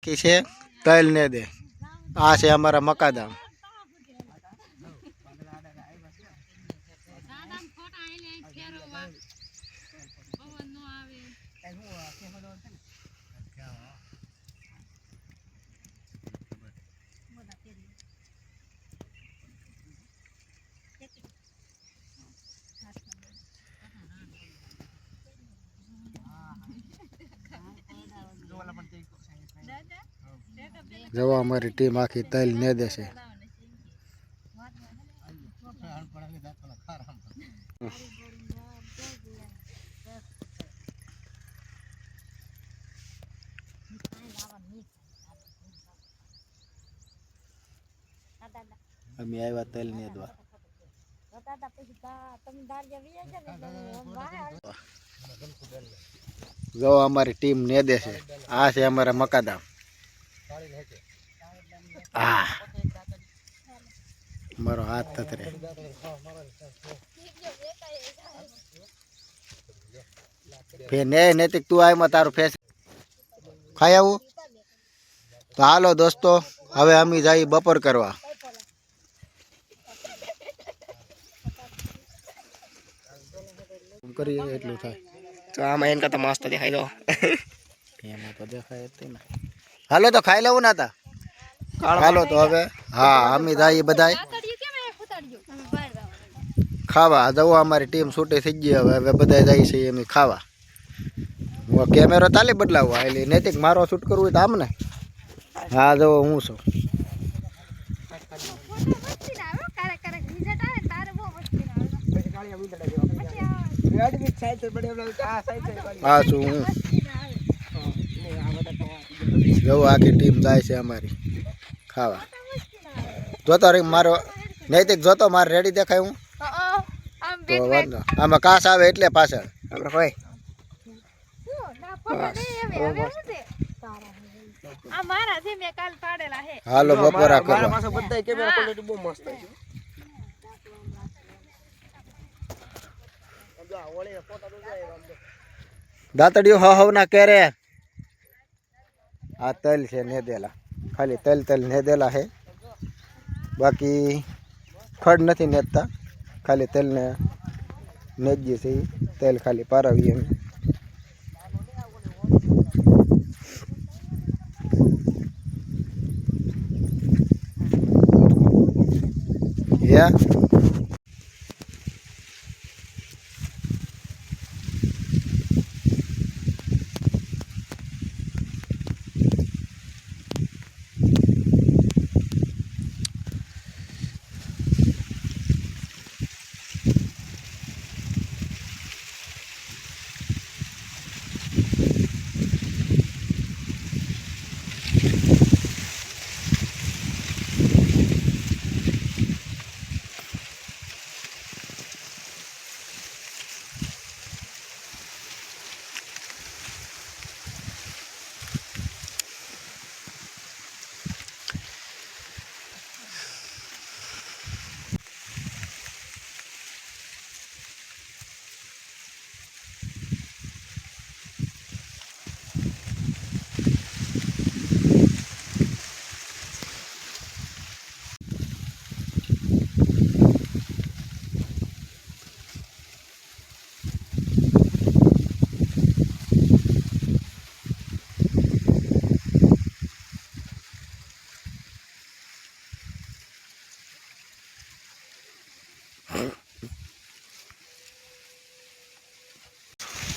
कि છે તલ ને દે આ છે અમારા મકાદામ જો અમારી ટીમ આખી તલ ને દે છે અમે આવ્યા તલ ને દવા જો અમારી ટીમ ને દે છે આ છે અમારા મકાદામ આ મારો હાથ થતરે ફેને નૈતિક તું આયમાં તારું ફેસ ખાઈ આવું તો હાલો દોસ્તો હવે અમે જઈએ બપોર કરવા કરીએ એટલું થાય તો આમાં એને કરતા મસ્ત દેખાય તો એમાં તો દેખાય જ ને હાલો તો ખાઈ લેવું ના તા હાલો તો હવે હા અમે જઈએ બધાય ખાવા જવો અમારી ટીમ છૂટી થઈ ગઈ હવે બધા જાય છે એમ ખાવા હું કેમેરો તાલે બદલાવવા એટલે નૈતિક મારો શૂટ કરવું હોય તો આમ ને હા જવો હું છું હા શું હું જવું આખી ટીમ જાય છે અમારી ખાવા જોતો રે મારો નૈતિક જોતો મારે રેડી દેખાય હું તો વાંધો આમાં કાસ આવે એટલે પાછળ આપણે કોઈ હાલો બપોરા કરવા દાતડીઓ હવ ના કેરે આ તલ છે ને દેલા ખાલી તલ ને દેલા હે બાકી ખડ નથી નેતતા ખાલી તલ ને નેજી છે તેલ ખાલી પારાવી એમ યા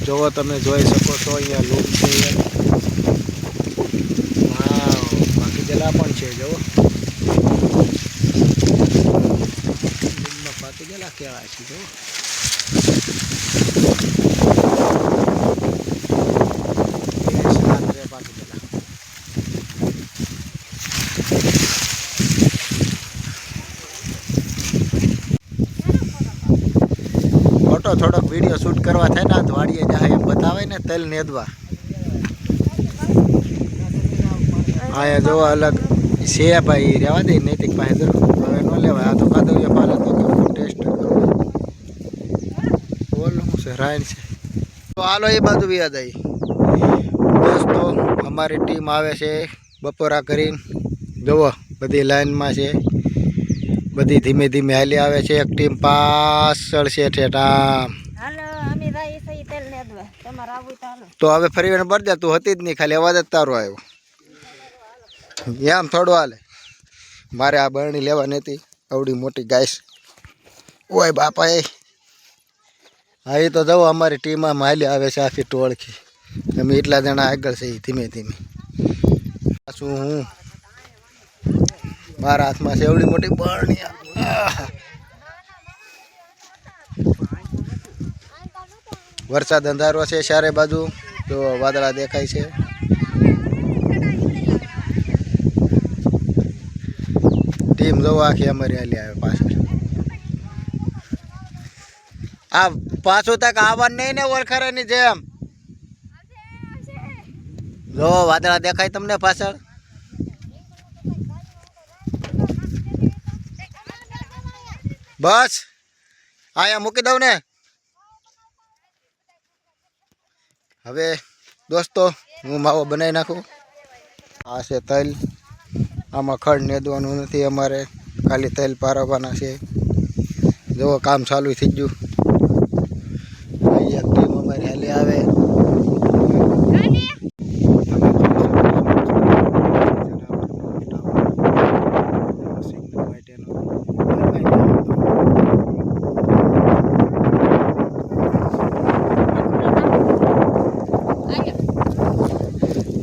જો તમે જોઈ શકો છો અહીંયા લૂમ છે વાવ બાકી દેલા પણ છે જો લૂમમાં પાકી દેલા કેવા છે જો પાકી દેલા થોડોક વિડીયો શૂટ કરવા થાય ને તો વાડીએ જાય એમ બતાવે ને તલ નેદવા આયા જો અલગ છે ભાઈ રહેવા દે નૈતિક પાસે હવે ન લેવાય આ તો કાદવયા પાલે તો ટેસ્ટ બોલ હું છે રાયન છે તો હાલો એ બાજુ વ્યા દઈ દોસ્તો અમારી ટીમ આવે છે બપોરા કરીને જુઓ બધી લાઈનમાં છે, બધી ધીમે ધીમે હાલી આવે છે. એક ટીમ પાછળ છે ઠેઠ. તો હવે ફરી વાર બરદે તું હતી જ નહીં, ખાલી અવાજ જ તારો આવ્યો. એમ થોડું હાલે, મારે આ બરણી લેવા નથી આવડી મોટી ગાઈસ. ઓય બાપા એ હા એ તો જવો અમારી ટીમમાં હાલી આવે છે આખી ટોળકી. અમે એટલા જણા આગળ છે ધીમે ધીમે. પાછું હું મારા હાથમાં છે એવડી મોટી બરણી. વરસાદ અંધારો છે ચારે બાજુ, તો વાદળા દેખાય છે. ટીમ જોવો આખી અમારી હાલી આવે પાછળ. આ પાછું તક આવવાનું નહીં ને ઓળખારાની જેમ. જો વાદળા દેખાય તમને પાછળ. બસ આયા મૂકી દઉં ને. હવે દોસ્તો હું માવો બનાવી નાખું. આ છે તલ. આમાં ખડ નેદવાનું નથી અમારે, ખાલી તલ પારવવાના છે. જો કામ ચાલુ થઈ ગયું. એક ટીમ અમારી હાલી આવે.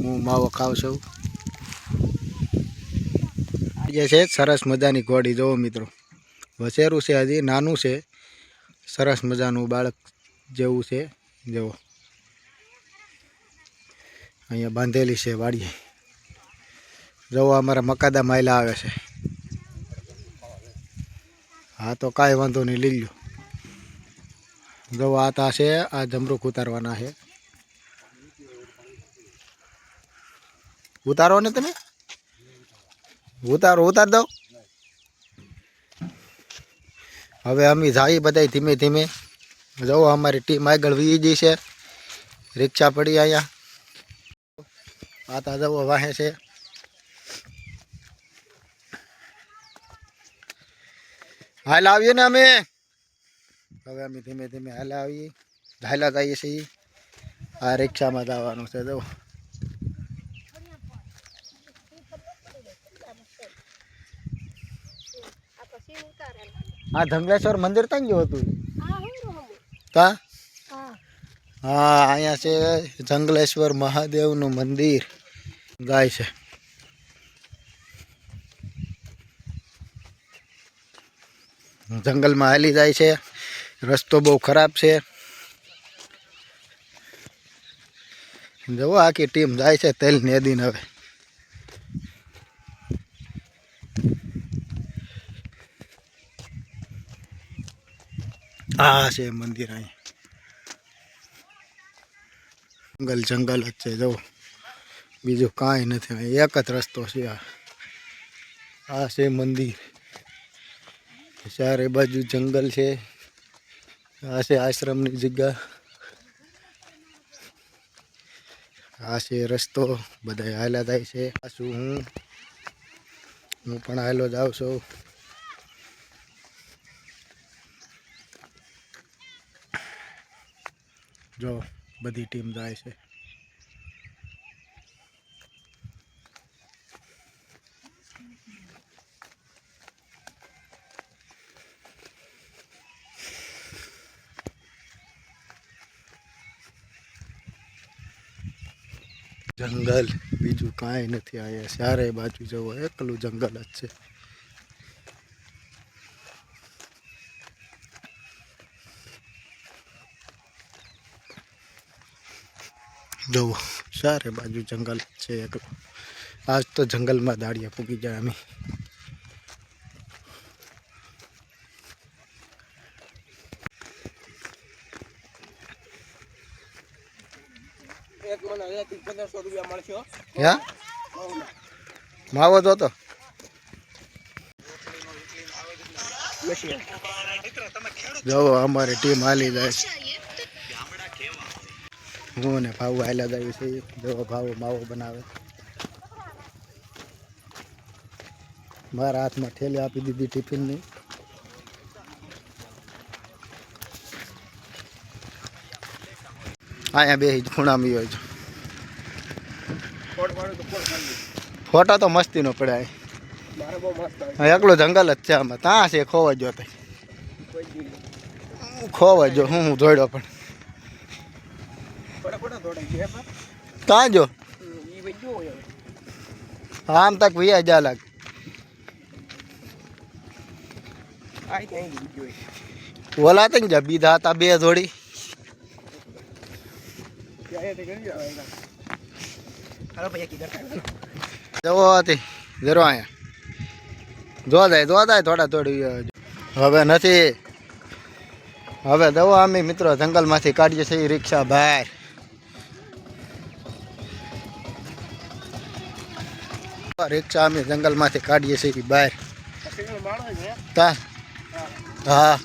હું માવો ખાઉં છું. જે છે સરસ મજાની ઘોડી જોવો મિત્રો, વસેરું છે, હજી નાનું છે, સરસ મજાનું બાળક જેવું છે. જુઓ અહીંયા બાંધેલી છે વાડીએ. જુઓ અમારા મકાદા માયલા આવે છે. હા તો કાંઈ વાંધો નહીં, લઈ લો. જુઓ આ તા છે, આ જમરૂખ ઉતારવાના છે. ઉતારો ને તમે, ઉતાર દો. હવે અમે જાય બધા ધીમે ધીમે. જુઓ અમારી ટીમ આગળ વી ગઈ છે. રિક્ષા પડી અહીંયા. આતા જુઓ વાહે છે. હાલ આવીએ ને અમે. હવે અમે ધીમે ધીમે હાલા આવીએ, હાલા જઈએ છીએ. આ રિક્ષામાં જવાનું છે. જુઓ આ ધંગલેશ્વર મંદિર ત્યાં ગયું હતું કા? હા અહીંયા છે જંગલેશ્વર મહાદેવનું મંદિર. જાય છે. જંગલમાં હાલી જાય છે. રસ્તો બહુ ખરાબ છે. જુઓ આખી ટીમ જાય છે તેલ નેદીને. હવે આ છે મંદિર. અહીંયા જંગલ જ છે. જુઓ બીજું કાંઈ નથી, એક જ રસ્તો છે. આ છે મંદિર. ચારે બાજુ જંગલ છે. આ છે આશ્રમની જગ્યા. આ છે રસ્તો. બધા હાલ્યા જાય છે. પાછું હું પણ હાલો જાઉં છું. જો બધી ટીમ જાય છે. જંગલ, બીજું કાંઈ નથી. અહીંયા ચારે બાજુ જવો એકલું જંગલ જ છે. જુઓ ચારે બાજુ જંગલ જ છે એકલું. આજ તો જંગલમાં દાડિયા પૂગી જાય અમે. માવો જોતો જુઓ અમારી ટીમ હાલી જાય છે. હું ને ભાવ હાલ્યા જાય છે. જુઓ ભાવ માવો બનાવે. મારા હાથમાં ઠેલી આપી દીધી ટિફિનની. અહીંયા બે ખૂણામાં હોય છે. ફોટો તો મસ્તીનો પડ્યા. એકલું જંગલ જ છે આમાં. ત્યાં છે ખોવા જો તો ખોવા જો હું જોડ્યો પણ ત્યાં જો આમ તક વિયા જા લાગ. ઓલા તો ને બીધા હતા બે જોડી. જવો હતી જરો અહીંયા જો જાય થોડા થોડી. હવે નથી. હવે દવા અમે મિત્રો જંગલમાંથી કાઢીએ છીએ રિક્ષા બહાર. રિક્ષા અમે જંગલમાંથી કાઢીએ છીએ બહાર. હા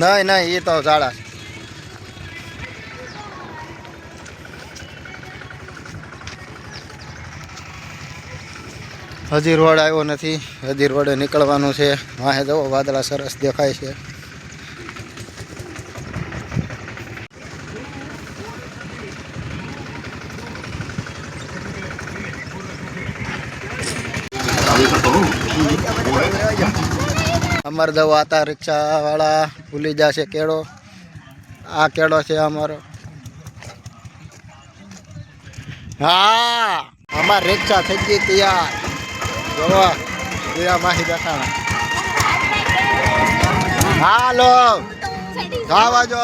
નહીં એ તો ઝાડા. હજી રોડ આવ્યો નથી. હજી રોડે નીકળવાનું છે. વાહે જવો વાદળા સરસ દેખાય છે. અમારે જવા હતા રિક્ષાવાળા ભૂલી જશે કેળો. આ કેળો છે અમારો. હા અમાર રિક્ષા થઈ ગઈ તૈયાર. જોવા બીજા માહી દેખાણા. હાલો ખાવા જો.